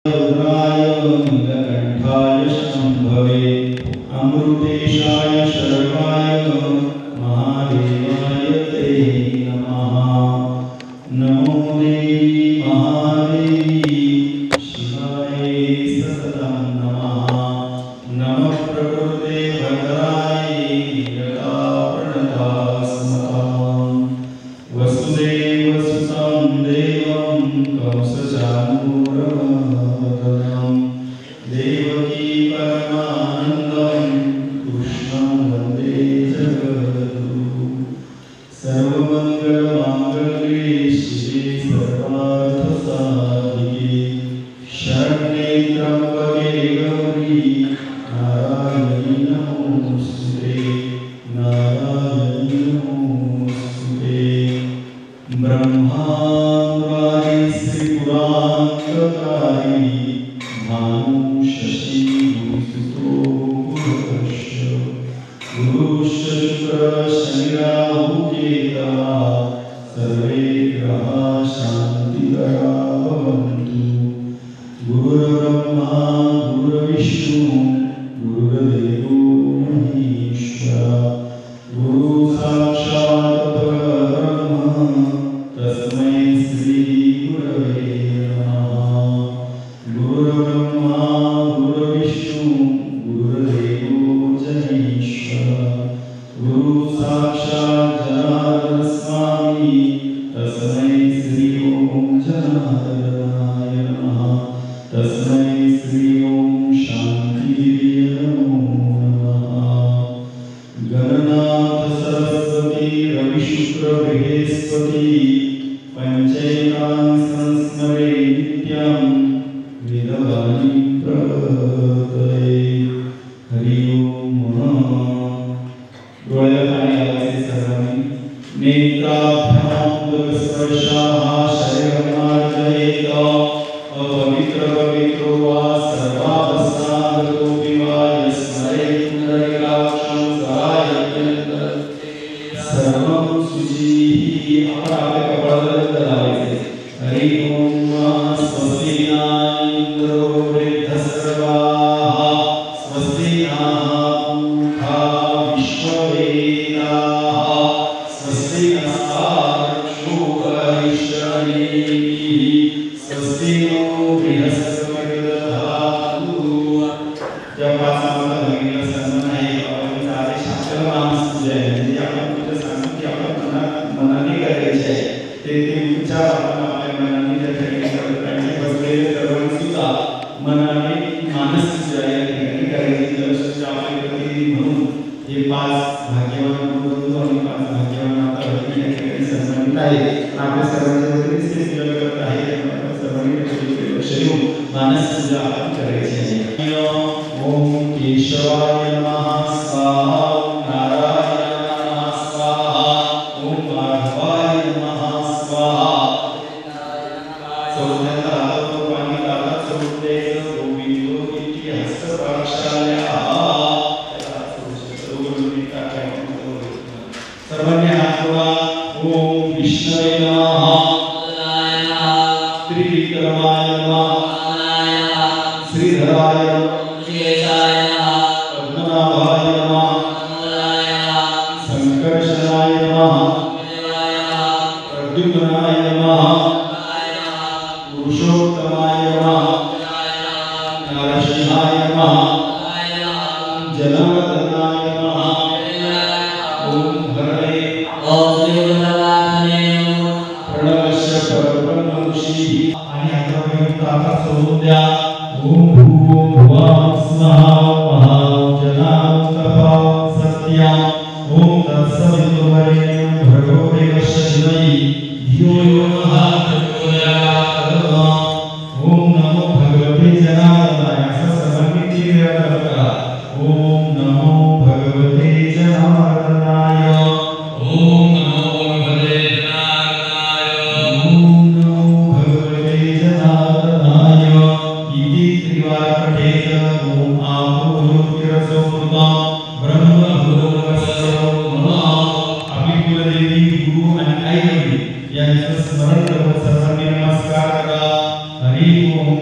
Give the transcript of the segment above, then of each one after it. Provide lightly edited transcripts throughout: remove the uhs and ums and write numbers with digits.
रुद्राय नीलकंठाय शंभवे अमृतेशाय शर्वाय महादेवाय ते नमः। नमो देवी महादेवी शिवाय सततं नमः। नमः प्रकृते भद्राय नीलकाप्रणतास्मतां वसुदेवसुतं देवं कंसचाणूरमर्दनं देवकी परमानन्दं कृष्णं वन्दे जगद्गुरुं। सर्वमङ्गलमाङ्गल्ये शिवे सर्वार्थसाधिके शरण्ये त्र्यम्बके गौरी नारायणी नमोस्तुते नारायणी नमोस्तुते। ब्रह्मानुरागे श्रीपुरान्तकारी भानुशशी गुरुसुतो गुरुर्श्य गुरुश्च शुक्रः शनिराहुः केतवः सर्वे ग्रहाः शान्तिकरा भवन्तु। गुरुर्ब्रह्मा गुरुर्विष्णु गुरुर्देवो महेश्वरः गुरु साक्षात् परब्रह्म तस्मै श्री गुरवे नमः। गुरुर्ब्रह्मा गुरुर्विष्णु गुरुर्देवो महेश्वरः गुरु साक्षात् जनार्दन स्वामी तस्मै श्री ओम जनार्दनाय नमः। तस्मै श्री ओम शान्तिदेव्यै नमो नमः। गणनाथ सरस्वती रविशुक्र बृहस्पति पंचैतान् संस्मरे नित्यं वेदवाणी प्रवर्तते। हरि ओम। डोळ्यात पाणी आवायचे सर्वांनी। नेत्राभ्यामुदस्पर्शाः शरीरमार्जयेत अपवित्र पवित्रो वा सर्वावस्थागतोऽपि वा यस्मरेत् पुण्डरीकाक्षं सहायत्यन्तरते सर्वं शुचिः। आपण आपल्या कपाळाला लावायचे। हरि ओम। स्वस्ति न इंद्रो वृद्धसर्वाः स्वस्ति नः पूषा विश्ववेदाः स्वस्ति नस्तार्क्ष्यो अरिष्टनेमिः स्वस्ति नो बृहस्पतिर्दधातु। ज्या पाच नामाला भगीरथ सन्मान आहे आपण सारे शास्त्र नामस्तुती आहे म्हणजे आपण कुठे सांगू की आपण मनाने करायचे आहे ते विचार आपण आपल्या मनाने त्या ठिकाणी करत राहायचे। बसलेले सर्वांनी सुद्धा मनाने मानसपूजा या ठिकाणी करायची। तर आपले प्रतिनिधी म्हणून हे पाच भाग्यवान बंधू आणि पाच भाग्यवान आता भगिनी या ठिकाणी सन्मानित आहेत। आपल्या सर्वांच्या वतीने ते पूजा करत आहेत। आपण सर्वांनी लक्ष देऊन मानसपूजा आपण करायची आहे। ओम केशवाय नमः स्वाहा ओम नारायणाय नमः स्वाहा ओम माधवाय नमः स्वाहा। चौथ्यांदा हातावर पाणी ताटात सोडून द्यायचं। गोविंदो इति हस्तपाक्षालयः सर्वांनी हात जोडा। ओम विष्णवे नमः त्रिविक्रमाय नमः श्रीधराय पद्मनाभाय नमः संकर्षणाय नमः प्रद्युम्नाय नमः पुरुषोत्तमाय नमः नरसिंहाय नमः जनार्दनाय नमः। ओम हरे प्रणवस्य परब्रह्मऋषिः आणि हातावर ताटात सोडून द्या। ओम भूर्भुवः भुवः स्वः महाजनान्तः सत्यम्। ओम तत्सवितुर्वरेण्यं भर्गो देवस्य धीमहि धियो यो नः प्रचोदयात्। ओम नमो भगवते जनार्दनाय। असं सर्वांनी 3 वेळा करा। ओम नमो भगवते जनार्दनाय। ओम नमो भगवते जनार्दनाय। ओम नमो भगवते जनार्दनाय इति त्रिवार पठेत। ओम आपो ज्योतिरसोमृतं ब्रह्मभूर्भुवस्सुः नमः। आपली कुलदेवी गुरु आणि आई यांचं स्मरण करत सर्वांनी नमस्कार करा। हरि ओम।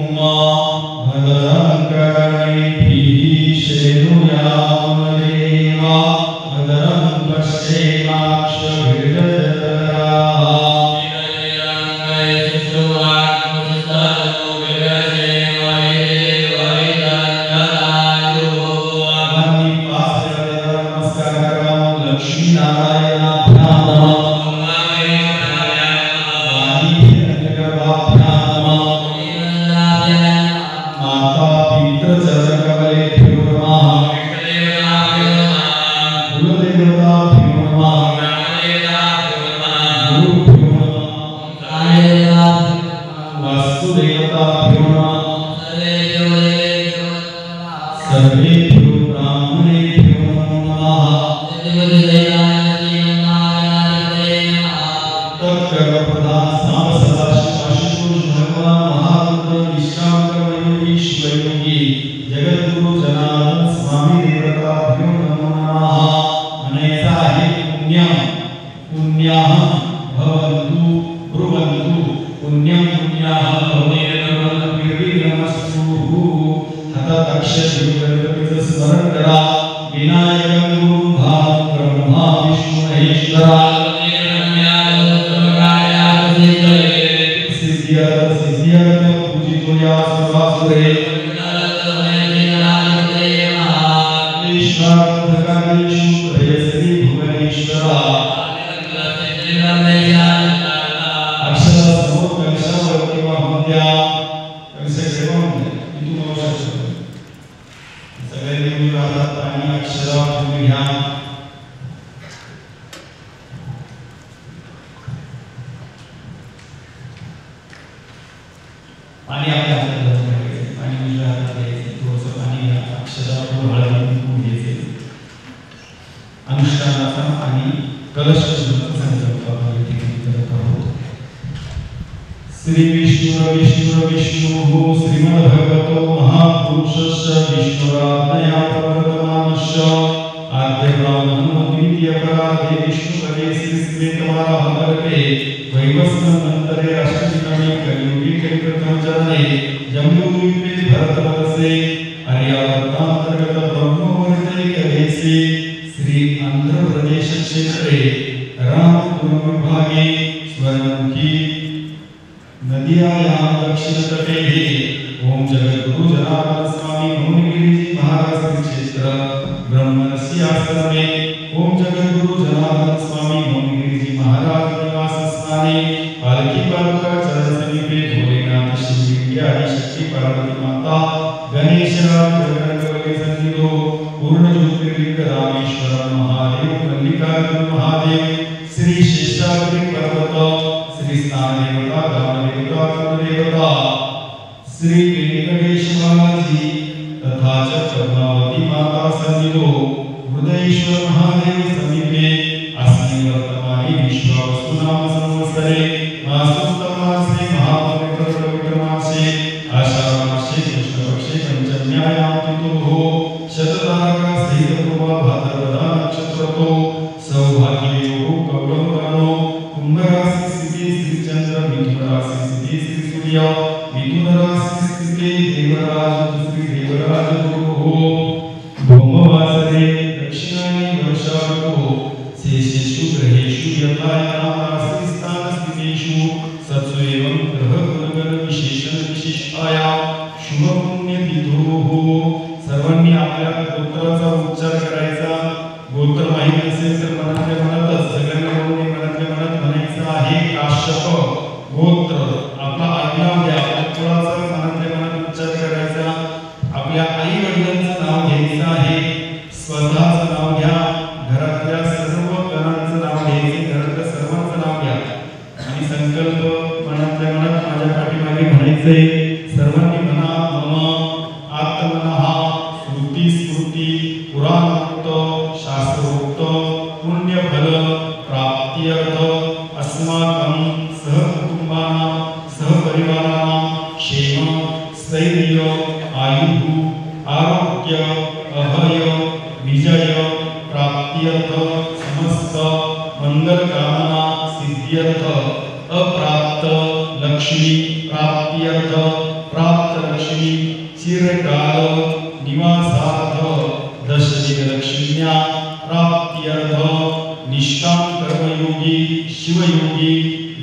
निष्काम कर्मयोगी शिवयोगी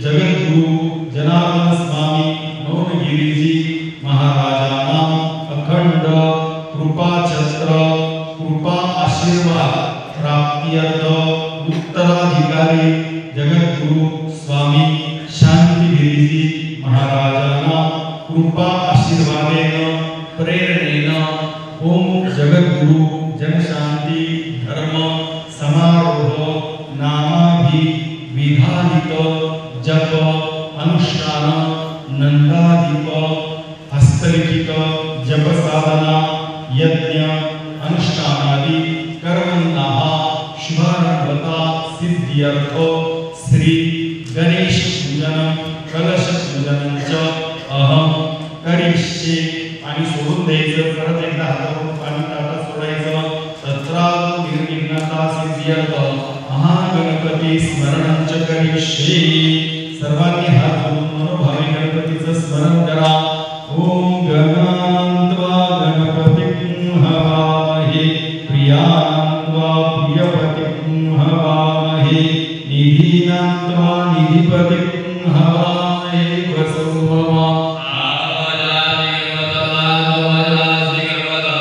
जगद्गुरु जनार्दन स्वामी मौनगिरीजी महाराजांना अखंड कृपाछत्र कृपा आशीर्वाद प्राप्त्यर्थ उत्तराधिकारी जगद्गुरु स्वामी शांतिगिरीजी महाराजांना कृपा आशीर्वादेन प्रेरणेन ओम जगद्गुरु जनशांती धर्म समारोह नामाभि विधानित जप अनुष्ठान नंदादीप हस्तलिखित जप साधना यज्ञ अनुष्ठानादि कर्मण्यः शुभारंभता सिद्ध्यर्थ श्री गणेश पूजन कलश पूजन च अहम करिष्ये आणि सोडून द्यायचं परत एकदा हातावरून पाणी टाका सोडायचं तत्राद निर्विघ्नता सिद्ध्यर्थ महागणपती स्मरण च करिष्ये सर्वांनी हात जोडून मनोभावे गणपतीचं स्मरण करा ओम गणान्त्वा गणपतिं हवामहे प्रियान्त्वा प्रियपतिं हवामहे निधीनान्त्वा निधिपतिं हवामहे वसुममा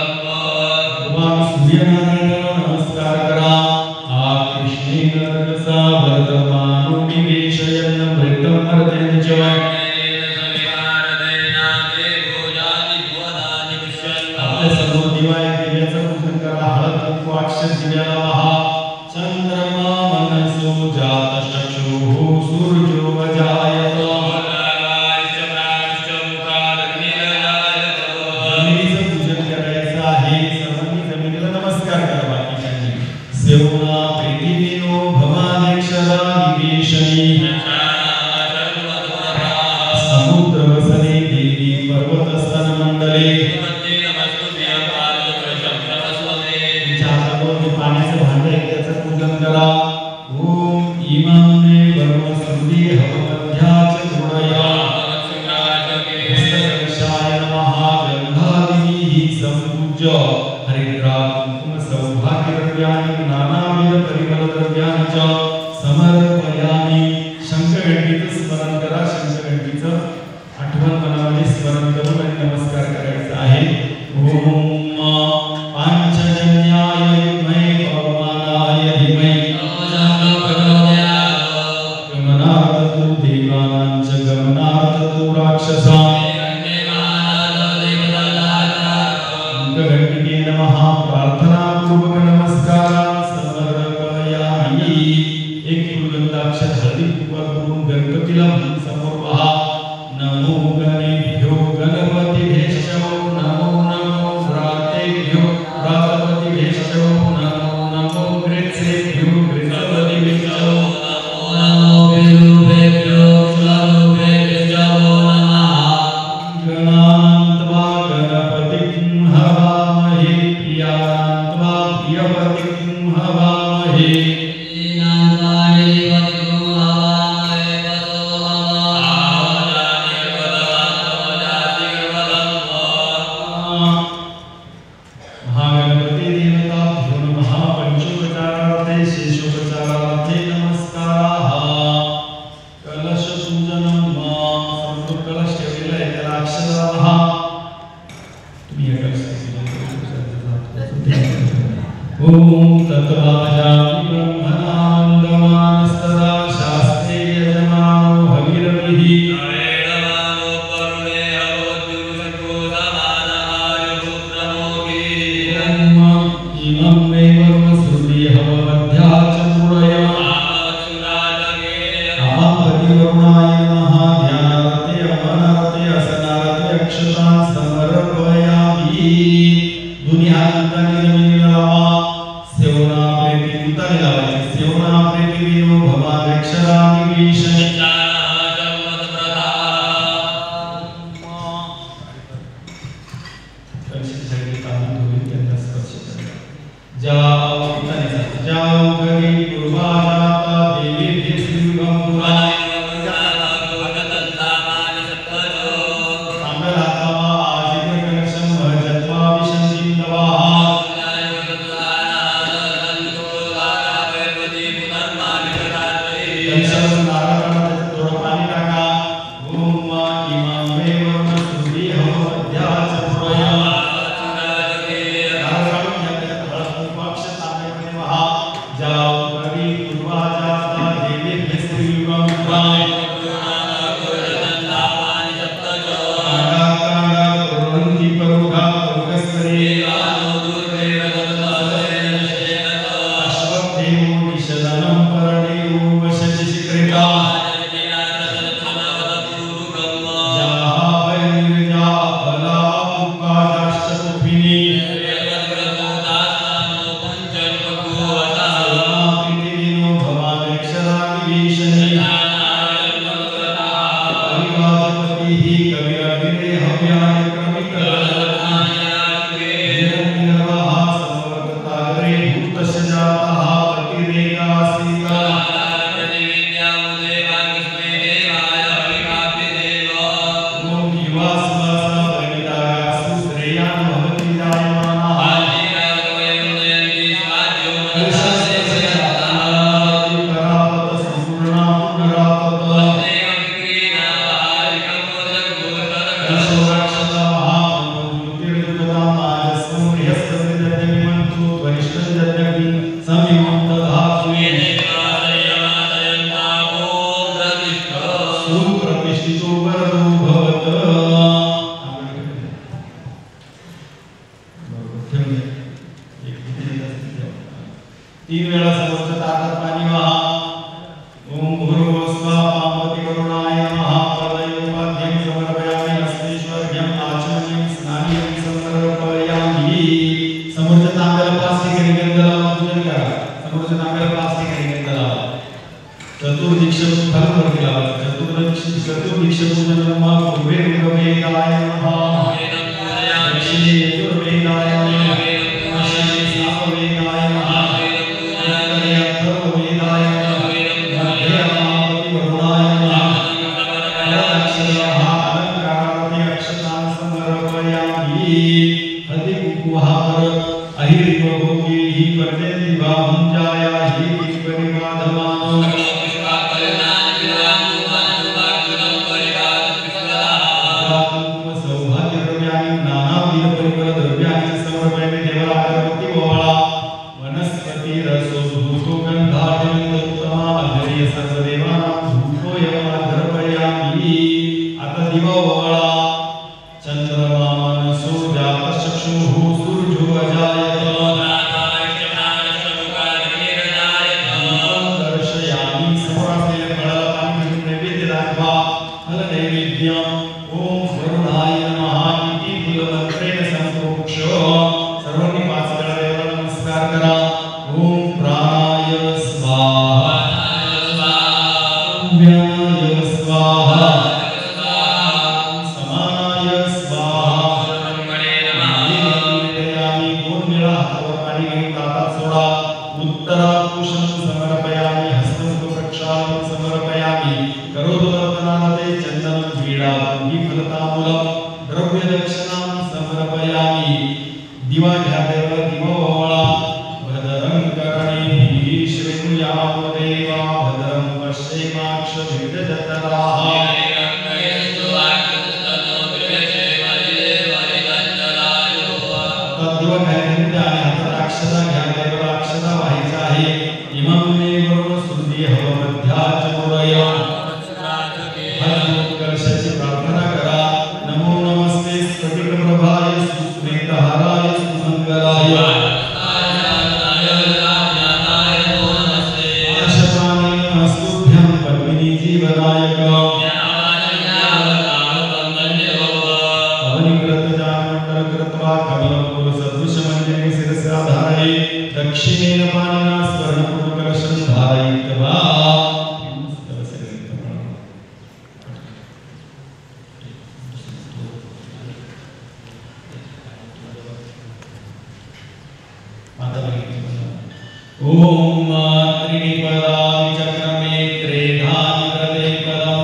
भगवान सूर्यनारायणाला नमस्कार करा आ कृष्णेन रजसा वर्तमानो निवेशयन् मृतं मर्त्यञ्च आपल्या समोर दिवा आहे दिव्याचं पूजन करा हळद कुंकू अक्षर दिव्याला वाहा चंद्रमा मनसो जात चक्षुः सूर्यो वजायत जमिनीचं पूजन करायचं आहे सर्वांनी जमिनीला नमस्कार करा बाकीच्यांनी सेवना पृथिवीनो भवानेक्षरा निवेशनी समुद्रवसने देवी पर्वतस्तन मंडले पाण्याचं भांड आहे त्याचं पूजन करा ओम इमं मे ब्रह्मसुंदी हवमध्याच गुणया हस्तकलशाय नमः गंधादिभिः संपूज्य हरिद्रा कुंकुम सौभाग्यद्रव्याणि नानाविध परिमलद्रव्याणि च समर्पयामि शंखघंटीचं स्मरण करा शंखघंटीचं आठवण मनामध्ये स्मरण करून आणि नमस्कार करायचा आहे ओम पांचजन्याय विद्महे पवमानाय धीमहि गमनार्थतो देवानां च गमनार्थतो राक्षसां शंखघंटिके नमः प्रार्थनापूर्वक नमस्कारान् समर्पयामि एक फुलगंधाक्षर हळदी कुंकवात करून गणपतीला समोर पहा नमो गणेभ्यो गणपतिभ्यश्च नमो नमो व्रातेभ्यो व्रातपतिभ्यश्च नमो नमो ग्रेत्सेभ्यो ग्रेत्सपतिभ्यश्च नमो विरुभेभ्यो श्लभेभ्यश्च नमः गणान्त्वा गणपतिं हवामहे प्रियान्त्वा प्रियपतिं हवामहे महागणपति देवताभ्यो नमः पंचोपचारार्थे शेषोपचारार्थे नमस्काराः कलश पूजनं समोर कलश ठेवलेला आहे त्याला अक्षर लावा तुम्ही या कलशाची ओम तत्वाजामि ब्रह्मणानन्दमानस्तदा शास्त्रे यजमानो हविरभिः इमं मे ब्रह्मसुरभि हवमध्याच गुणया अमापतिवरुणाय नमः ध्यानार्थे अमनार्थे असनार्थे अक्षतां समर्पयामि दुनिया अंताने जमिनीला लावा सेवना प्रेती उताने लावायची सेवना प्रेती विनो भवानेक्षरा निवेशनी जाओ जाओ गरी पूर्वा जाता देवी देशुगम पुराय सांगलातावा आजिने कलशम भजत्वा विशंसिं नवाः तीन वेळा समोरच्या ताटात पाणी वाहा. ओम भूर्भुवः स्वः पार्वती वरुणाय नमः. प्रलयोपाध्यं समर्पयामि. हस्तेश्वर्यं आचमनीयं स्नानीयं समर्पयामि. समोरच्या तांब्याला प्लास्टिक गंध लावा. पूजन करा. समोरच्या तांब्याला प्लास्टिक गंध लावा. चतुर्दिक्ष फलवरती लावा. चतुर्दिक्ष पूजन मग वेदाय नमः. दक्षिणे यजुर्वेदाय नमः. ओम त्रिपदा चक्रमे त्रेधानि प्रदे पदा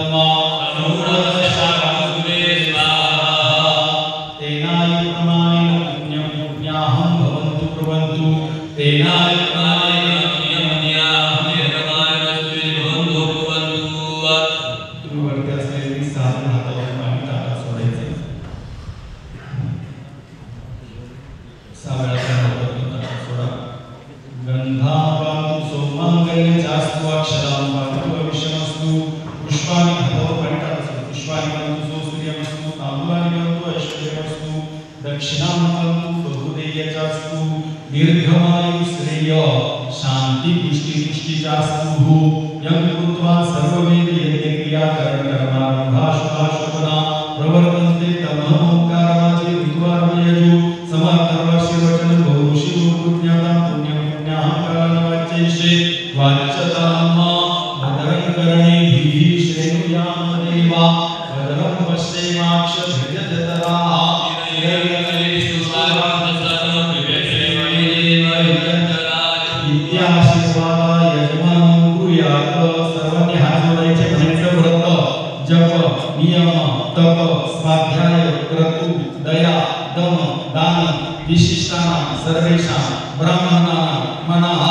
दक्षिणांतु बहुदेयचास्तु दीर्घमायु श्रेय शांति पुष्टि पुष्टिचास्तु यं कृत्वा सर्ववेद यज्ञ क्रिया करण कर्मारंभा शुभाशुभना प्रवर्तन्ते तमोकारमाचे ऋतुवारमयजु समाधर्मस्य वचनं बहुषि पुण्यता पुण्यं पुण्याः कारणवाच्यैषे वाच्यताम्मा भद्रं करणेभिः श्रेणुयाम देवा भद्रं पश्येमाक्षभिर्यजतराः इत्याशीर्वादा यजमानं कुर्यात् सर्वांनी हात जोडायचे म्हणायचं व्रत जप नियम तप स्वाध्याय क्रतु दया दम दान विशिष्टानां सर्वेषां ब्राह्मणानां मनः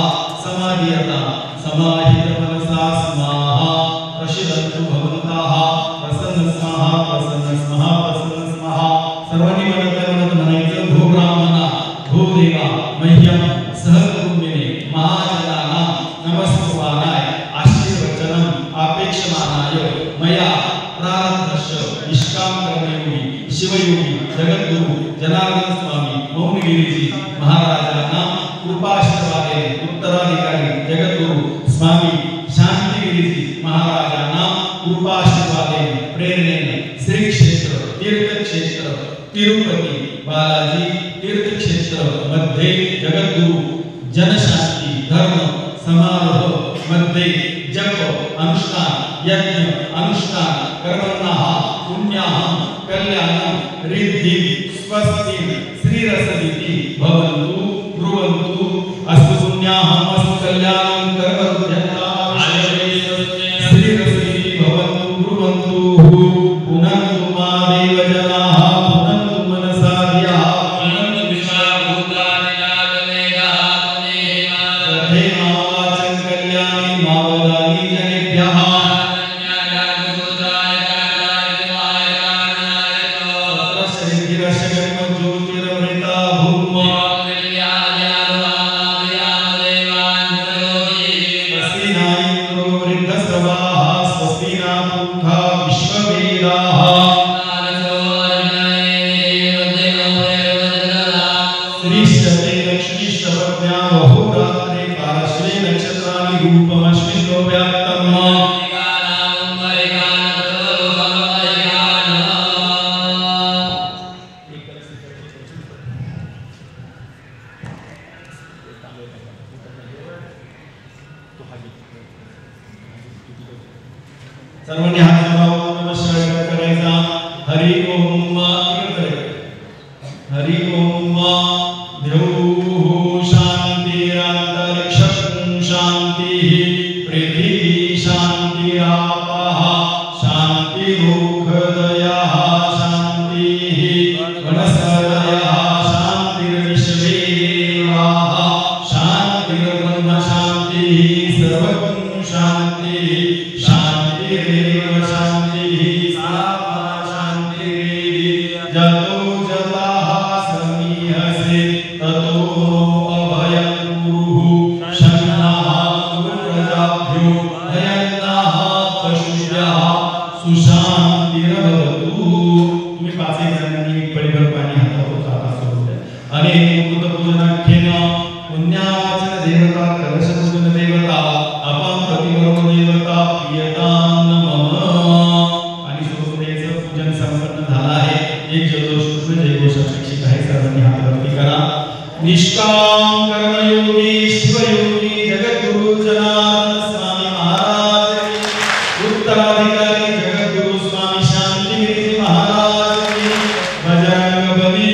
समाधियता समाहित मनसा स्माहा प्रसिद्धन्तु भवन्ताः प्रसन्न स्माहा प्रसन्न स्माहा प्रसन्न स्माहा सर्वांनी म्हणत म्हणायचं भो ब्राह्मणा भो देवा मह्यम सहकुटुंबिने महाजनानां नमस्कुर्वाणाय आशीर्वचनम् अपेक्षमानाय मया प्रारब्धस्य निष्काम कर्मयोगी शिवयोगी जगद्गुरु जनार्दन स्वामी मौनगिरीजी महाराजांना कृपाशीर्वादे उत्तराधिकारी जगद्गुरु स्वामी शांतिगिरीजी महाराजांना कृपाशीर्वादे प्रेरणेने श्री क्षेत्र तीर्थक्षेत्र तिरुपती बालाजी तीर्थक्षेत्र मध्ये जगद्गुरु जनशांती धर्म समारोह मध्ये जप अनुष्ठान यज्ञ अनुष्ठान कर्मणः पुण्याः कल्याणं रिद्धि स्वस्ति श्रीरसदिति भवन्तु ब्रुवन्तु अस्तु पुण्याः अस्तु कल्याणं कर्मरुद्ध्यन्ताः श्रीरसदिति भवन्तु ब्रुवन्तु पुनन्तु मा देवजनाः पुनन्तु मनसा धियाः पुनन्तु विश्वाभूतानि जातवेदाः तथैव वाचं कल्याणि मावदानि जनेभ्यः सर्वांनी हात जोडावा नमस्कार करायचा हरि ओम हरि ओम देव शांतिरांतरिक्षं शांतिः पृथिवी शांतिरापः शांतिरुखदयः शांतिः वनस्पतयः शांतिर्विश्वे देवाः शांतिर्ब्रह्म शांतिः सर्वं शांतिः शांतिरेव शांतिः सामा शांतिरेव जतो जताः समीहसे ततो अभयं गुरुः शन्नः गुरुप्रजाभ्यो भयन्नः पशुभ्यः सुशांतिर्भवतु। तुम्ही पाच एक जणांनी पळीभर पाणी हातात आता सोडू द्या। अनेक कृतपूजनाख्येन पुण्यावाचन देवता कलशपूजन देवता अपां प्रतिवरो देवता प्रियतां नमः। आणि सोमदेवचं पूजन संपन्न झालं आहे। एक जयघोष कृष्ण जयघोष अपेक्षित आहे। सर्वांनी हातवरती करा। निष्काम कर्मयोगी शिवयोगी जगद्गुरु जनार्दन स्वामी महाराज उत्तराधिकारी जगद्गुरु स्वामी शांतिगिरी महाराज बजरंग बली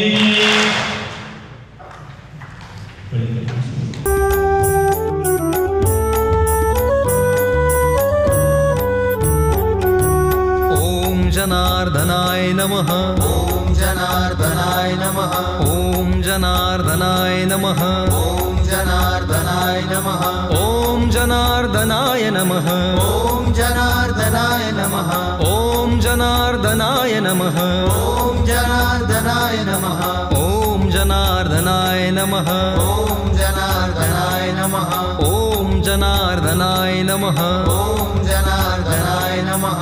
जनार्दनाय नमः ओम जनार्दनाय नमः ओम जनार्दनाय नमः ओम जनार्दनाय नमः ओम जनार्दनाय नमः ओम जनार्दनाय नमः ओम जनार्दनाय नमः ओम जनार्दनाय नमः ओम जनार्दनाय नमः ओम जनार्दनाय नमः ओम जनार्दनाय नमः ओम जनार्दनाय नमः